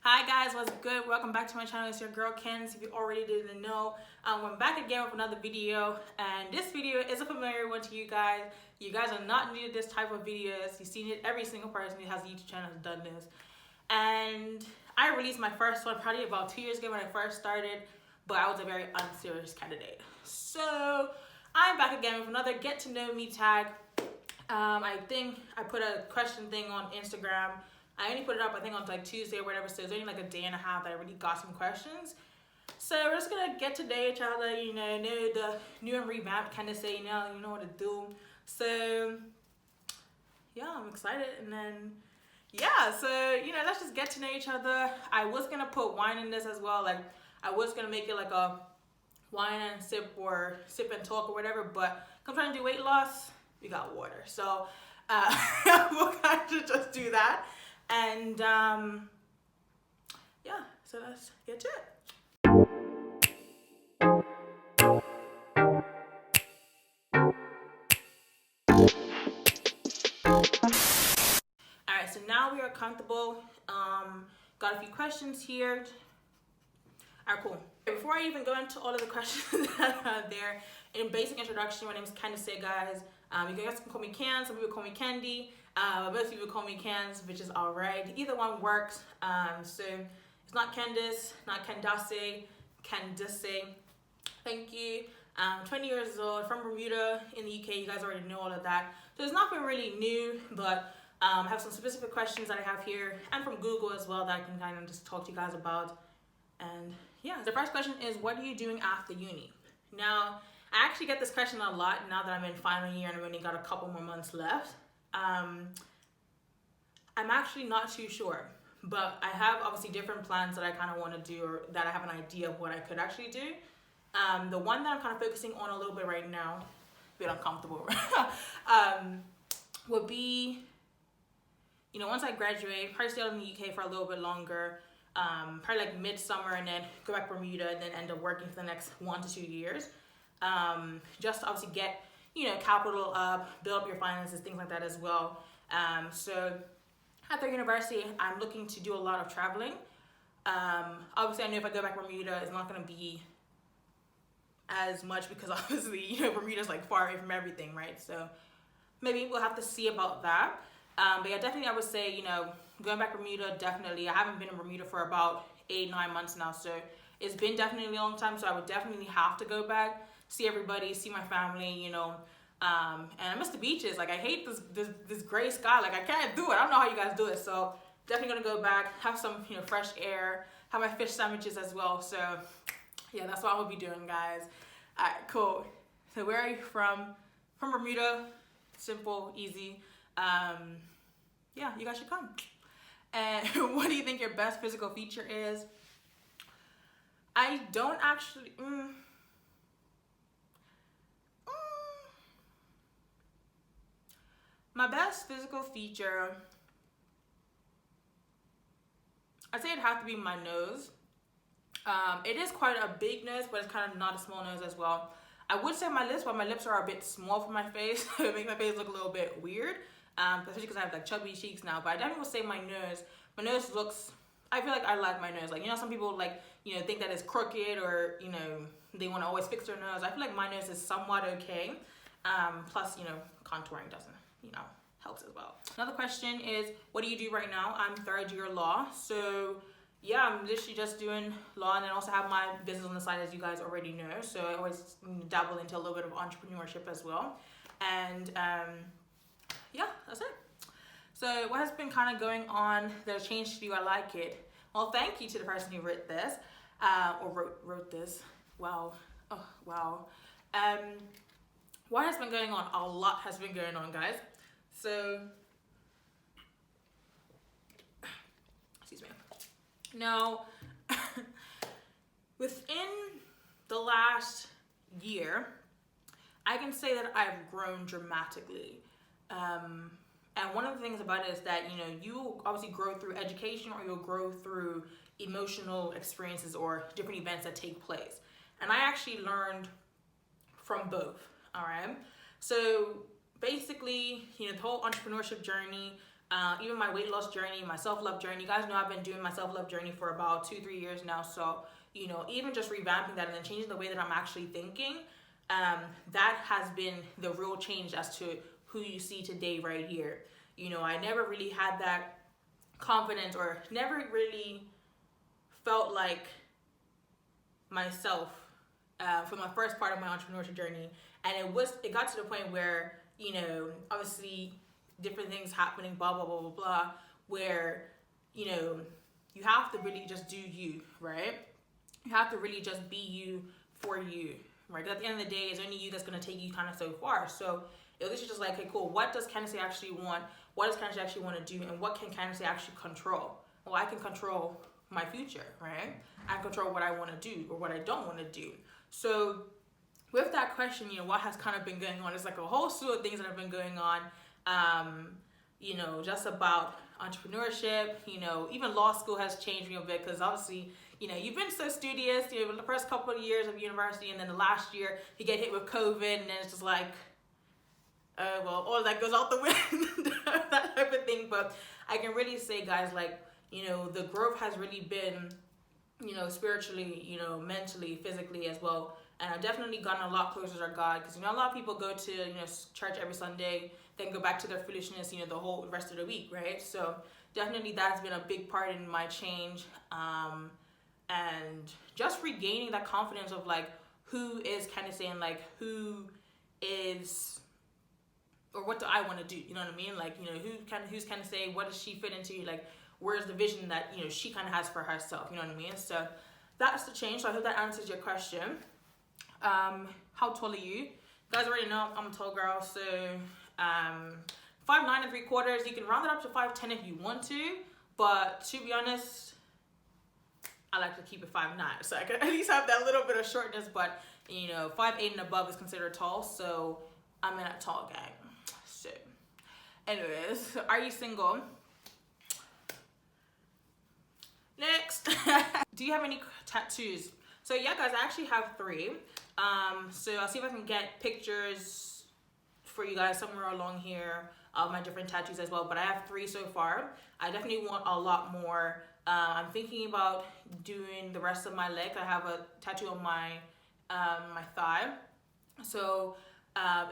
Hi guys, what's good? Welcome back to my channel. It's your girl Candace. If you already didn't know, I'm back again with another video, and this video is a familiar one to you guys. You guys are not new to this type of videos. You've seen it. Every single person who has a YouTube channel has done this. And I released my first one probably about 2 years ago when I first started, but I was a very unserious candidate. So I'm back again with another get to know me tag. I think I put a question thing on Instagram. I only put it up, I think, on like Tuesday or whatever, so it's only like a day and a half that I already got some questions. So we're just gonna get to know each other, know the new and revamped Candace, you know what to do. So yeah, I'm excited. And then yeah, so let's just get to know each other. I was gonna put wine in this as well, like I was gonna make it like a wine and sip or sip and talk or whatever, but I'm trying to do weight loss, we got water. So we'll kind of just do that. And yeah, so let's get to it. Alright, so now we are comfortable. Got a few questions here. Alright, cool. Before I even go into all of the questions that are there, in basic introduction, my name is Candace, guys. You guys can call me Can, some people call me Candy. Most people call me Cans, which is alright. Either one works. So it's not Candace, not Candace, Candace. Thank you. 20 years old, from Bermuda in the UK. You guys already know all of that. So it's nothing really new, but I have some specific questions that I have here, and from Google as well, that I can kind of just talk to you guys about. And yeah, the first question is, what are you doing after uni? Now, I actually get this question a lot now that I'm in final year and I've only got a couple more months left. I'm actually not too sure, but I have obviously different plans that I kind of want to do, or that I have an idea of what I could actually do. The one that I'm kind of focusing on a little bit right now, a bit uncomfortable, would be, once I graduate, probably stay out in the UK for a little bit longer, probably like midsummer, and then go back to Bermuda, and then end up working for the next 1 to 2 years. Just to obviously get, capital up, build up your finances, things like that as well. So after university, I'm looking to do a lot of traveling. Obviously, I know if I go back to Bermuda, it's not going to be as much, because obviously, Bermuda's like far away from everything, right? So maybe we'll have to see about that. But yeah, definitely I would say, going back to Bermuda, definitely. I haven't been in Bermuda for about 8-9 months now, so it's been definitely a long time. So I would definitely have to go back, see everybody, see my family, and I miss the beaches. Like, I hate this gray sky. Like, I can't do it. I don't know how you guys do it. So definitely gonna go back, have some fresh air, have my fish sandwiches as well. So yeah, that's what I will be doing, guys. All right, cool. So where are you from? From Bermuda. Simple, easy. Yeah, you guys should come. And what do you think your best physical feature is? I don't actually. My best physical feature, I'd say it'd have to be my nose. It is quite a big nose, but it's kind of not a small nose as well. I would say my lips, but my lips are a bit small for my face. It makes my face look a little bit weird, especially because I have like chubby cheeks now. But I definitely would say my nose. My nose looks, I feel like I like my nose. Like, some people like, think that it's crooked, or, they want to always fix their nose. I feel like my nose is somewhat okay. Plus, contouring doesn't, helps as well. Another question is, what do you do right now? I'm 3rd year law. So yeah, I'm literally just doing law, and then also have my business on the side, as you guys already know. So I always dabble into a little bit of entrepreneurship as well. And yeah, that's it. So what has been kind of going on that has changed for you? I like it. Well, thank you to the person who wrote this, or wrote this. Wow. Oh, wow. What has been going on? A lot has been going on, guys. So, excuse me. Now, within the last year, I can say that I've grown dramatically. And one of the things about it is that, you obviously grow through education, or you'll grow through emotional experiences or different events that take place. And I actually learned from both, all right? So basically, the whole entrepreneurship journey, Even my weight loss journey, my self-love journey. You guys know I've been doing my self-love journey for about 2-3 years now. So, you know, even just revamping that and then changing the way that I'm actually thinking, that has been the real change as to who you see today right here. You know, I never really had that confidence or never really felt like myself for my first part of my entrepreneurship journey. And it got to the point where, you know, obviously different things happening, blah, blah, blah, blah, blah, where, you know, you have to really just do you, right? You have to really just be you for you, right? Because at the end of the day, it's only you that's going to take you kind of so far. So it was just like, okay, cool. What does Candace actually want? What does Candace actually want to do? And what can Candace actually control? Well, I can control my future, right? I can control what I want to do or what I don't want to do. So with that question, you know, what has kind of been going on? It's like a whole slew of things that have been going on, you know, just about entrepreneurship. You know, even law school has changed me a bit because obviously, you know, you've been so studious, you know, the first couple of years of university, and then the last year you get hit with COVID, and then it's just like, well, all that goes out the wind, that type of thing. But I can really say, guys, like, you know, the growth has really been, you know, spiritually, you know, mentally, physically as well. And I've definitely gotten a lot closer to God, because, you know, a lot of people go to, you know, church every Sunday, then go back to their foolishness, you know, the whole rest of the week, right? So definitely that's been a big part in my change, and just regaining that confidence of like, who is kind of saying like, who is, or what do I want to do? You know what I mean? Like, you know, who's kind of saying, what does she fit into? Like, where's the vision that, you know, she kind of has for herself? You know what I mean? So that's the change. So I hope that answers your question. How tall are you? You guys already know I'm a tall girl. So 5'9" and 3/4. You can round it up to 5'10" if you want to, but to be honest, I like to keep it 5'9", so I can at least have that little bit of shortness. But you know, 5'8" and above is considered tall, so I'm in a tall gang. So anyways, are you single? Next. Do you have any tattoos? So yeah, guys, I actually have 3. So I'll see if I can get pictures for you guys somewhere along here of my different tattoos as well. But I have 3 so far. I definitely want a lot more. I'm thinking about doing the rest of my leg. I have a tattoo on my my thigh. So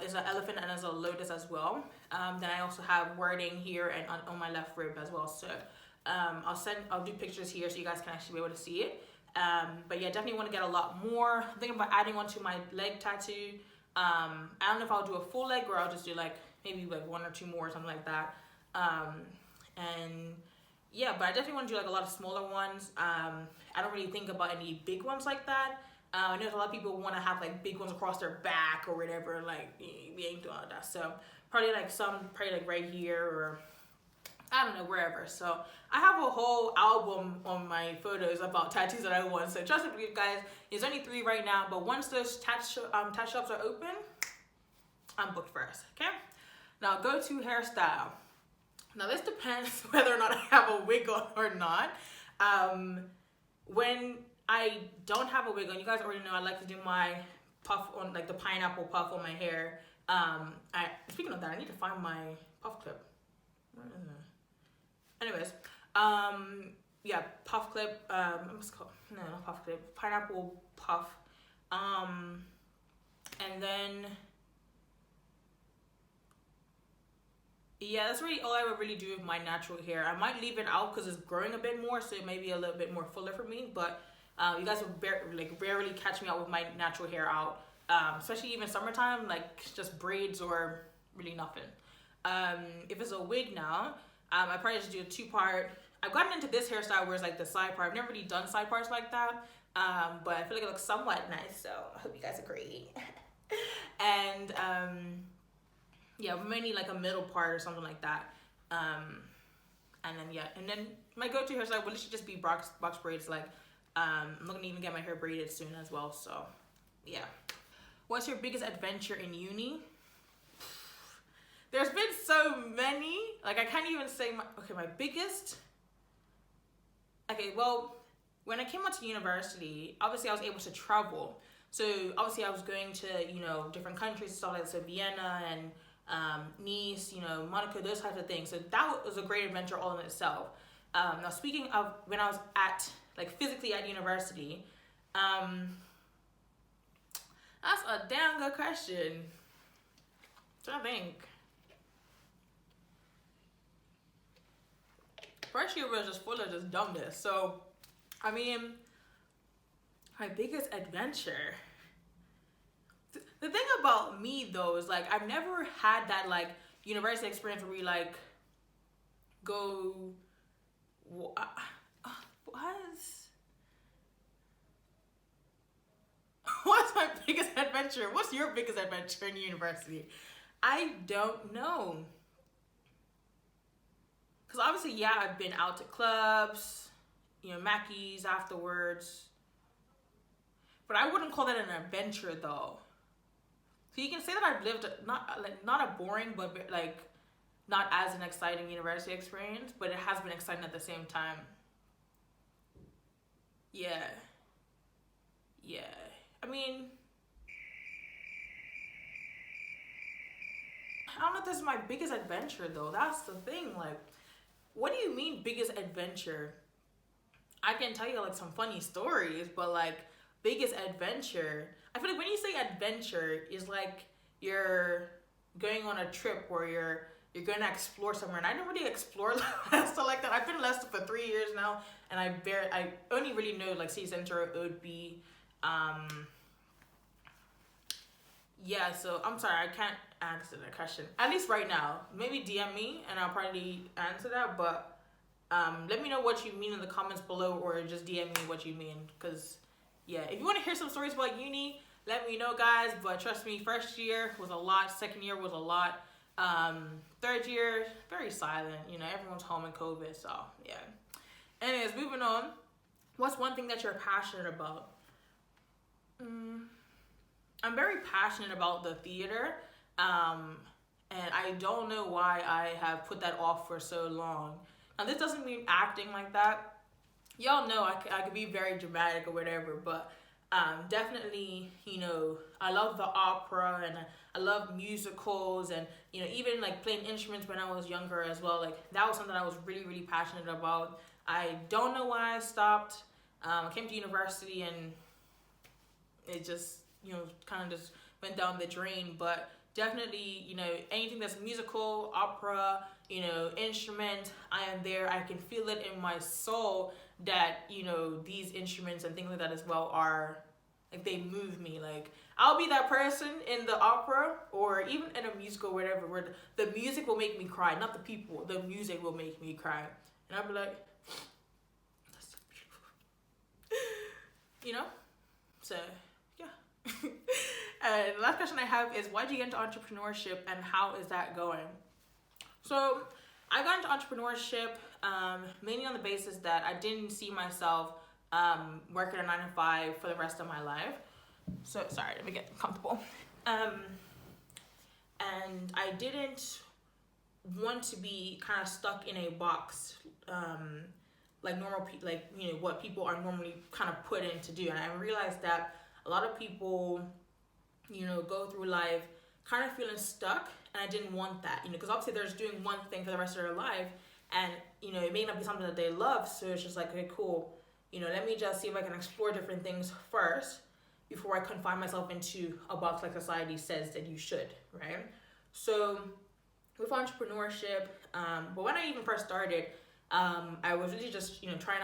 it's an elephant and there's a lotus as well. Then I also have wording here and on my left rib as well. So I'll do pictures here so you guys can actually be able to see it. But yeah, definitely want to get a lot more. I'm thinking about adding on to my leg tattoo. I don't know if I'll do a full leg or I'll just do like maybe like 1 or 2 more or something like that. And yeah, but I definitely want to do like a lot of smaller ones. I don't really think about any big ones like that. I know a lot of people want to have like big ones across their back or whatever. Like we ain't doing all that. So probably like right here or I don't know, wherever. So I have a whole album on my photos about tattoos that I want. So trust me, guys, there's only 3 right now. But once those tattoo shops are open, I'm booked first. Okay. Now go to hairstyle. Now this depends whether or not I have a wig on or not. When I don't have a wig on, you guys already know I like to do my puff on, like the pineapple puff on my hair. Speaking of that, I need to find my puff clip. Where is it? Anyways, yeah, puff clip. What's it called? No, not puff clip. Pineapple puff. And then yeah, that's really all I would really do with my natural hair. I might leave it out because it's growing a bit more, so it may be a little bit more fuller for me. But you guys will rarely catch me out with my natural hair out, especially even summertime, like just braids or really nothing. If it's a wig now, I probably just do a 2-part. I've gotten into this hairstyle where it's like the side part. I've never really done side parts like that, but I feel like it looks somewhat nice. So I hope you guys agree. And yeah, mainly like a middle part or something like that. And then yeah, and then my go-to hairstyle would literally just be box braids. Like I'm not gonna even get my hair braided soon as well. So yeah. What's your biggest adventure in uni? There's been so many. Like I can't even say my biggest. Okay, well, when I came out to university, obviously I was able to travel. So obviously I was going to, you know, different countries and stuff like that. So Vienna and Nice, Monaco, those types of things. So that was a great adventure all in itself. Now speaking of when I was at, like, physically at university, that's a damn good question. So I think first year was just full of just dumbness. So, I mean, my biggest adventure. The thing about me though is, like, I've never had that, like, university experience where we, like, go. What? What's my biggest adventure? What's your biggest adventure in university? I don't know. Because obviously, yeah, I've been out to clubs, Mackey's afterwards. But I wouldn't call that an adventure, though. So you can say that I've lived not a boring, but, like, not as an exciting university experience, but it has been exciting at the same time. Yeah. I mean, I don't know if this is my biggest adventure, though. That's the thing. Like, what do you mean biggest adventure? I can tell you, like, some funny stories, but, like, biggest adventure, I feel like when you say adventure, is like you're going on a trip where you're going to explore somewhere. And I didn't really explore Leicester like that. I've been in Leicester for 3 years now, and I only really know, like, city center, OB. Yeah, so I'm sorry, I can't answer that question. At least right now. Maybe DM me and I'll probably answer that, but let me know what you mean in the comments below, or just DM me what you mean. Because, yeah, if you want to hear some stories about uni, let me know, guys. But trust me, first year was a lot. Second year was a lot. Third year, very silent. Everyone's home in COVID, so, yeah. Anyways, moving on. What's one thing that you're passionate about? I'm very passionate about the theater, and I don't know why I have put that off for so long. Now, this doesn't mean acting like that. Y'all know I could be very dramatic or whatever, but definitely, I love the opera, and I love musicals, and, even, like, playing instruments when I was younger as well. Like, that was something I was really, really passionate about. I don't know why I stopped. I came to university, and it just, kind of just went down the drain. But definitely, anything that's musical, opera, instrument, I am there. I can feel it in my soul that, these instruments and things like that as well are, like, they move me. Like, I'll be that person in the opera or even in a musical or whatever, where the music will make me cry, not the people. The music will make me cry. And I'll be like, that's so beautiful. So, yeah. And the last question I have is, why did you get into entrepreneurship, and how is that going? So I got into entrepreneurship mainly on the basis that I didn't see myself working a 9-to-5 for the rest of my life. So, sorry, let me get comfortable. And I didn't want to be kind of stuck in a box, like normal people, like, what people are normally kind of put in to do. And I realized that a lot of people, go through life kind of feeling stuck, and I didn't want that, because obviously they're just doing one thing for the rest of their life, and, it may not be something that they love, so it's just like, okay, cool, let me just see if I can explore different things first before I confine myself into a box like society says that you should, right? So with entrepreneurship, but when I even first started, I was really just, trying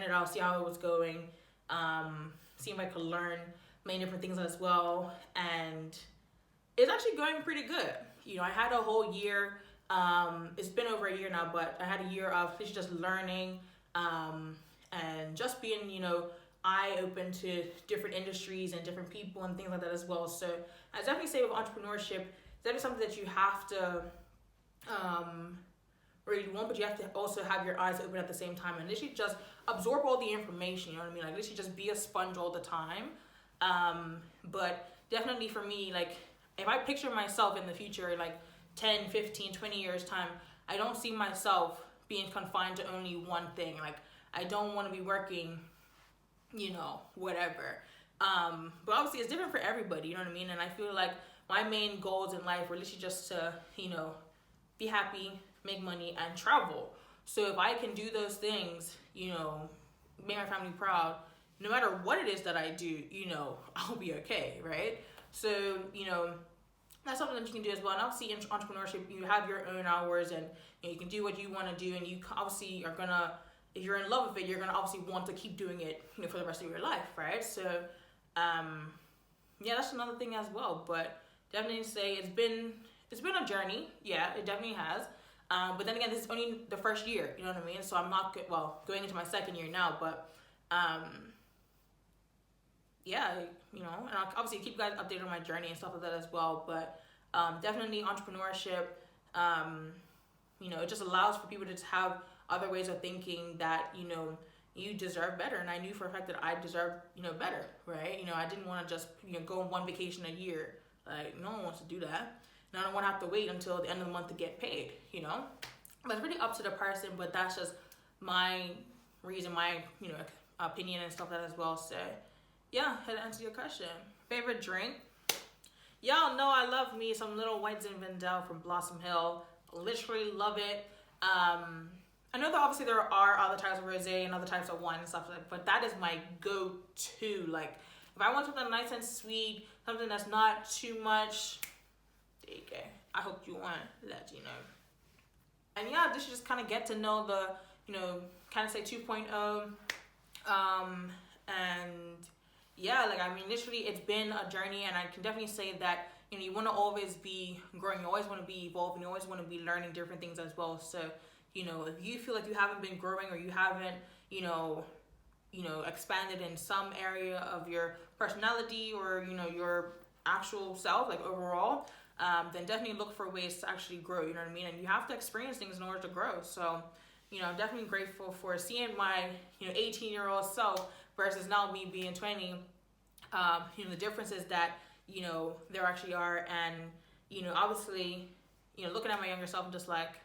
it out, see how it was going, see if I could learn many different things as well, and it's actually going pretty good. I had a whole year, it's been over a year now, but I had a year of just learning, and just being, eye-open to different industries and different people and things like that as well. So I definitely say with entrepreneurship, it's definitely something that you have to really want, but you have to also have your eyes open at the same time, and literally just absorb all the information, you know what I mean? Like, literally just be a sponge all the time. But definitely for me, like, if I picture myself in the future, like 10, 15, 20 years time, I don't see myself being confined to only one thing. Like, I don't want to be working, whatever. But obviously it's different for everybody, you know what I mean? And I feel like my main goals in life were literally just to, be happy, make money, and travel. So if I can do those things, make my family proud, no matter what it is that I do, I'll be okay, right? So, that's something that you can do as well. And obviously in entrepreneurship, you have your own hours, and you can do what you want to do, and you obviously are gonna, if you're in love with it, you're gonna obviously want to keep doing it, for the rest of your life, right? So, yeah, that's another thing as well. But definitely say it's been a journey. Yeah, it definitely has. But then again, this is only the first year. You know what I mean? So I'm not going into my second year now, but yeah, and I'll obviously keep you guys updated on my journey and stuff like that as well. But definitely entrepreneurship, it just allows for people to have other ways of thinking that, you deserve better. And I knew for a fact that I deserved, better, right? I didn't want to just, go on one vacation a year. Like, no one wants to do that. And I don't want to have to wait until the end of the month to get paid, But it's really up to the person, but that's just my reason, my, opinion and stuff like that as well. So, yeah, to answer your question. Favorite drink? Y'all know I love me some little white Zinfandel from Blossom Hill. Literally love it. I know that obviously there are other types of rosé and other types of wine and stuff like that, but that is my go-to. Like, if I want something nice and sweet, something that's not too much, there you go. I hope you want to let you know. And yeah, this should just kind of get to know the, Candace 2.0. And yeah, literally it's been a journey, and I can definitely say that, you want to always be growing, you always want to be evolving, you always want to be learning different things as well. So, if you feel like you haven't been growing, or you haven't, expanded in some area of your personality, or, your actual self, like overall, then definitely look for ways to actually grow, you know what I mean? And you have to experience things in order to grow. So, I'm definitely grateful for seeing my, 18-year-old self versus now me being 20. The differences that, there actually are. And, obviously, looking at my younger self, I'm just like,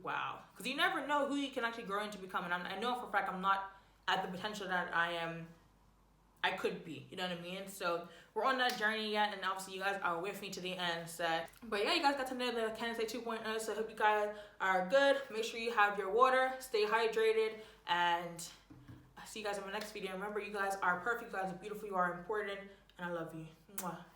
wow. Because you never know who you can actually grow into becoming. I know for a fact I'm not at the potential that I could be, you know what I mean? So we're on that journey yet, and obviously you guys are with me to the end. So, but yeah, you guys got to know the Candace 2.0, so I hope you guys are good. Make sure you have your water, stay hydrated, and I'll see you guys in my next video. Remember, you guys are perfect, you guys are beautiful, you are important, and I love you. Mwah.